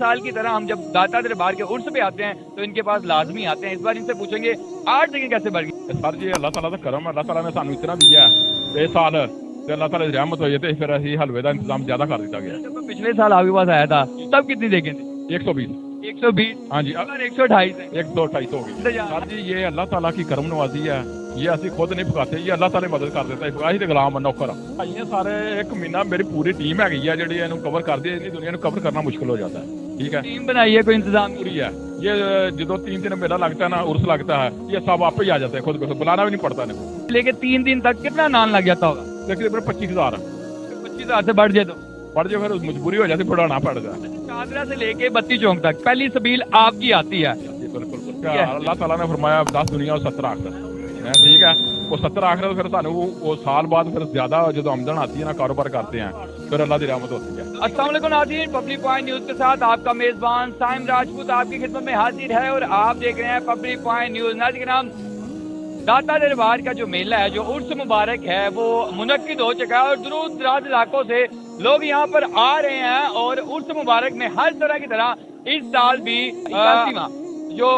سال کی طرح ہم جب داتا دربار کے عرس پہ آتے ہیں تو ان کے پاس لازمی آتے ہیں. اس بار ان سے پوچھیں گے 8 جگہ کیسے بڑھ گئی. سر جی اللہ تعالیٰ کا کرم ہے. اللہ تعالیٰ نے سانو اتنا دیا ہے اس سال تے اللہ تعالیٰ کی رحمت ہوئی ہے پھر اسی حلوے کا انتظام زیادہ کر دیتا گیا. جب میں پچھلے سال آپ کے پاس آیا تھا تب کتنی دیکھیں تھے؟ 120. 120. ہاں جی 128 ہے. 128 ہو گئی. سر جی یہ اللہ تعالیٰ کی کرم نوازی ہے. یہ اسی خود نہیں پکاتے, یہ اللہ تعالیٰ مدد کر دیتا ہے. اسی غلام نوکر یہ سارے ایک مہینہ میری پوری ٹیم ہے گئی ہے جی کور کر دی. دنیا کو کور کرنا مشکل ہو جاتا ہے. ٹھیک ہے ٹیم بنائی ہے, کوئی انتظام پوری ہے. یہ جدو 3 دن میلہ لگتا ہے نا عرس لگتا ہے یہ سب آپ ہی آ جاتے ہیں. خود کو بلانا بھی نہیں پڑتا ہے. لے کے 3 دن تک کتنا نان لگ جاتا ہوگا؟ تقریباً 25,000. 25,000 سے بڑھ جائے تو پڑھ جو پھر مجبوری ہو جاتی بڑھانا پڑ گا. شادرہ سے لے کے بتی چونک تک پہلی سبیل آپ کی آتی ہے. بالکل اللہ تعالیٰ نے فرمایا 10 دنیا اور 70 آخرت. ٹھیک ہے وہ 70 آخرت پھر سانو وہ سال بعد پھر زیادہ جب آمدن آتی ہے نا کاروبار کرتے ہیں پھر اللہ کی رحمت ہوتی ہے. السلام علیکم ناظرین, پبلک پوائنٹ نیوز کے ساتھ آپ کا میزبان سائم راجپوت آپ کی خدمت میں حاضر ہے اور آپ دیکھ رہے ہیں پبلک پوائنٹ نیوز. ناظرین کرام, داتا دربار کا جو میلہ ہے, جو عرس مبارک ہے, وہ منعقد ہو چکا ہے اور دور دراز علاقوں سے لوگ یہاں پر آ رہے ہیں اور عرس مبارک میں ہر طرح کی طرح اس سال بھی جو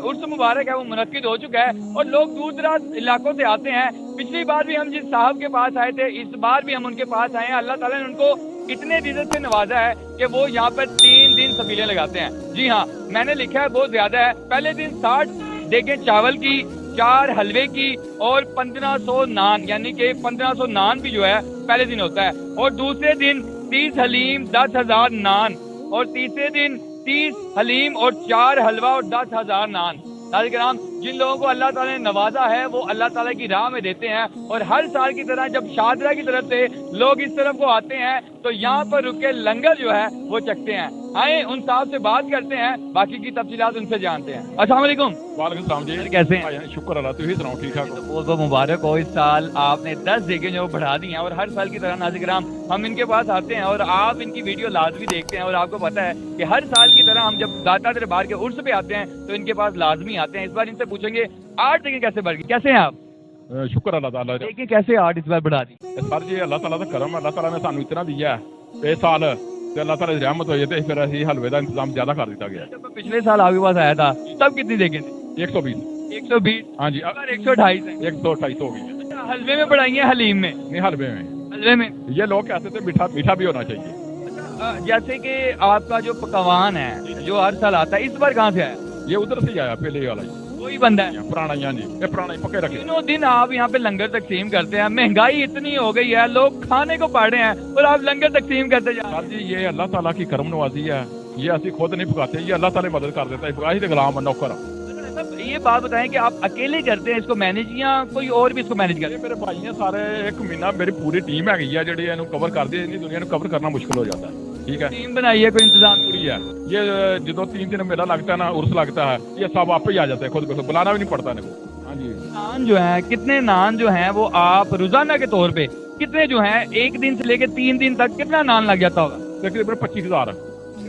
عرس مبارک ہے وہ منعقد ہو چکا ہے اور لوگ دور دراز علاقوں سے آتے ہیں. پچھلی بار بھی ہم جس صاحب کے پاس آئے تھے, اس بار بھی ہم ان کے پاس آئے ہیں. اللہ تعالیٰ نے ان کو اتنے عزت سے نوازا ہے کہ وہ یہاں پر 3 دن سبیلیں لگاتے ہیں. جی ہاں, میں نے لکھا ہے بہت زیادہ ہے. پہلے دن 60 دیگیں چاول کی, 4 حلوے کی اور 1500 نان, یعنی کہ 1500 نان بھی جو ہے پہلے دن ہوتا ہے. اور دوسرے دن 30 حلیم, 10,000 نان, اور تیسرے دن 30 حلیم اور 4 حلوہ اور 10,000 نان. ناظرین کرام, جن لوگوں کو اللہ تعالیٰ نے نوازا ہے وہ اللہ تعالیٰ کی راہ میں دیتے ہیں اور ہر سال کی طرح جب شادرہ کی طرف سے لوگ اس طرف کو آتے ہیں تو یہاں پر رک کے لنگر جو ہے وہ چکھتے ہیں. آئیں ان صاحب سے بات کرتے ہیں, باقی کی تفصیلات ان سے جانتے ہیں. السلام علیکم. وعلیکم السلام جی, کیسے ہیں؟ شکر اللہ, تم ہی سناؤ ٹھیک ٹھاک؟ بہت بہت مبارک ہو. اس سال آپ نے 10 جگہ جو بڑھا دی ہیں اور ہر سال کی طرح ناظرین کرام ہم ان کے پاس آتے ہیں اور آپ ان کی ویڈیو لازمی دیکھتے ہیں اور آپ کو پتہ ہے کہ ہر سال کی طرح ہم جب داتا دربار کے عرس پہ آتے ہیں تو ان کے پاس لازمی آتے ہیں. اس بار ان سے پوچھیں گے 8 جگہ کیسے بڑھ گئی. کیسے ہیں آپ؟ شکر اللہ تعالیٰ. دیکھیں کیسے 8 اس بار بڑھا دی. سر جی اللہ تعالیٰ کا کرم ہے. اللہ تعالیٰ نے سانو اتنا دیا ہے اس سال تے اللہ تعالیٰ کی رحمت ہوئی ہے پھر اسی حلوے کا انتظام زیادہ کر دیتا گیا. جب میں پچھلے سال آپ کے پاس آیا تھا تب کتنی دیکھیں تھے؟ 120. 120. ہاں جی 128 ہے. 128 ہو گئی. حلوے میں بڑھائی ہیں, حلیم میں نہیں حلوے میں. حلوے میں یہ لوگ کہتے تھے میٹھا بھی ہونا چاہیے. جیسے کہ آپ کا جو پکوان ہے جو ہر سال آتا ہے, اس بار کہاں سے آیا؟ یہ ادھر سے ہی آیا پہلے والا ہی. کوئی بندہ ہے پرانا ہی. ہاں جی یہ پرانا ہی پکے رکھے. 3 دن آپ یہاں پہ لنگر تقسیم کرتے ہیں. مہنگائی اتنی ہو گئی ہے, لوگ کھانے کو پڑ رہے ہیں اور آپ لنگر تقسیم کرتے جا رہے ہیں. جی یہ اللہ تعالیٰ کی کرم نوازی ہے. یہ اسی خود نہیں پکاتے, یہ اللہ تعالیٰ مدد کر دیتا ہے. اسی غلام نوکر. یہ بات بتائیں کہ آپ اکیلے کرتے ہیں اس کو مینج یا کوئی اور بھی اس کو مینج کرتے ہیں؟ میرے بھائی ہیں سارے, ایک مہینہ میری پوری ٹیم ہے گئی ہے جی کور کر دی. دنیا کو کور کرنا مشکل ہو جاتا ہے. ٹھیک ہے ٹیم بنائی ہے, کوئی انتظام پوری ہے. یہ جدو 3 دن میلہ لگتا ہے نا عرس لگتا ہے یہ سب آپ ہی آ جاتے ہیں. خود کو بلانا بھی نہیں پڑتا ہے. ہاں جی نان جو ہیں, کتنے نان جو ہیں وہ آپ روزانہ کے طور پہ کتنے جو ہیں ایک دن سے لے کے 3 دن تک کتنا نان لگ جاتا ہوگا؟ تقریباً 25,000.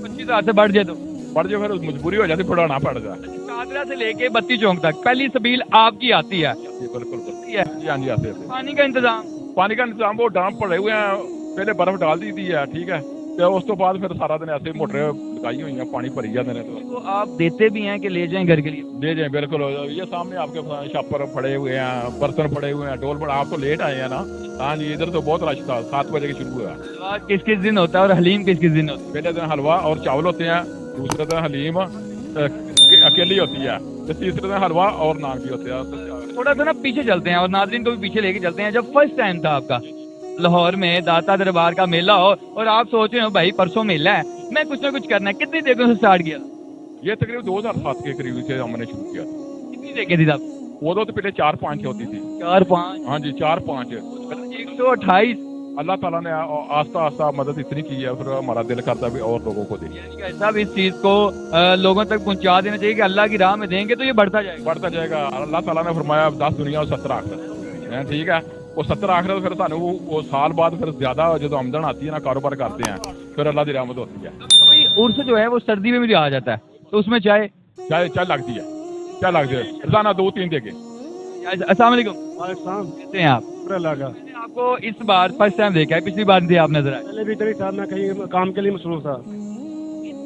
25,000 سے بڑھ جائے تو پڑھ جو پھر مجبوری ہو جاتی بڑھانا پڑ گا. شادرہ سے لے کے بتی چونک تک پہلی سبیل آپ کی آتی ہے. بالکل جی ہاں جی آتے ہیں. پانی کا انتظام وہ ڈام پڑے ہوئے ہیں, پہلے برف ڈال دی ہے. ٹھیک ہے اس تو بعد پھر سارا دن ایسے موٹریں لگائی ہوئی ہیں, پانی بھری جاتے ہیں. تو آپ دیتے بھی ہیں کہ لے جائیں گھر کے لیے؟ لے جائیں بالکل. یہ سامنے آپ کے شاپر پڑے ہوئے ہیں, برتن پڑے ہوئے ہیں, ڈول پڑا. آپ تو لیٹ آئے ہیں نا. ہاں جی ادھر تو بہت رش تھا. 7 بجے کی شروع ہوا. حلوہ کس کس دن ہوتا ہے اور حلیم کس کس دن ہوتا ہے؟ پہلے دن حلوہ اور چاول ہوتے ہیں, دوسرے دن حلیم اکیلی ہوتی ہے, تیسرے دن حلوہ اور نان بھی ہوتے ہیں. تھوڑا سا نا پیچھے چلتے ہیں اور ناظرین کو بھی پیچھے لے کے چلتے ہیں. جب فرسٹ ٹائم تھا آپ کا لاہور میں داتا دربار کا میلہ ہو اور آپ سوچ رہے ہو بھائی پرسوں میلہ ہے, میں کچھ نہ کچھ کرنا ہے, کتنی دیگوں سے سٹارٹ کیا؟ یہ تقریباً 2007 کے قریب سے ہم نے شروع کیا. کتنی دیگیں تھی تب؟ وہ تو پہلے 4-5 ہوتی تھی. 4-5. ہاں جی 4-5. 128. اللہ تعالیٰ نے آہستہ آہستہ مدد اتنی کی ہے پھر ہمارا دل کرتا بھی اور لوگوں کو دیں. صاحب اس چیز کو لوگوں تک پہنچا دینا چاہیے کہ اللہ کی راہ میں دیں گے تو یہ بڑھتا جائے گا. اللہ تعالیٰ نے فرمایا 10 دنیا اور 70 آخرت. ٹھیک ہے وہ 70 آخرت پھر سانو وہ سال بعد پھر زیادہ جب آمدن آتی ہے نا کاروبار کرتے ہیں پھر اللہ کی رحمت ہوتی ہے. عرس جو ہے وہ سردی میں بھی آ جاتا ہے تو اس میں چائے لگتی ہے. چائے لگتی ہے روزانہ 2-3 دیگے. السلام علیکم. کیسے ہیں آپ؟ آپ کو اس بار فرسٹ ٹائم دیکھا ہے, پچھلی بار تھی آپ نظر آئے؟ پہلے بھی اتنی صاحب میں کہیں کام کے لیے مصروف تھا. اس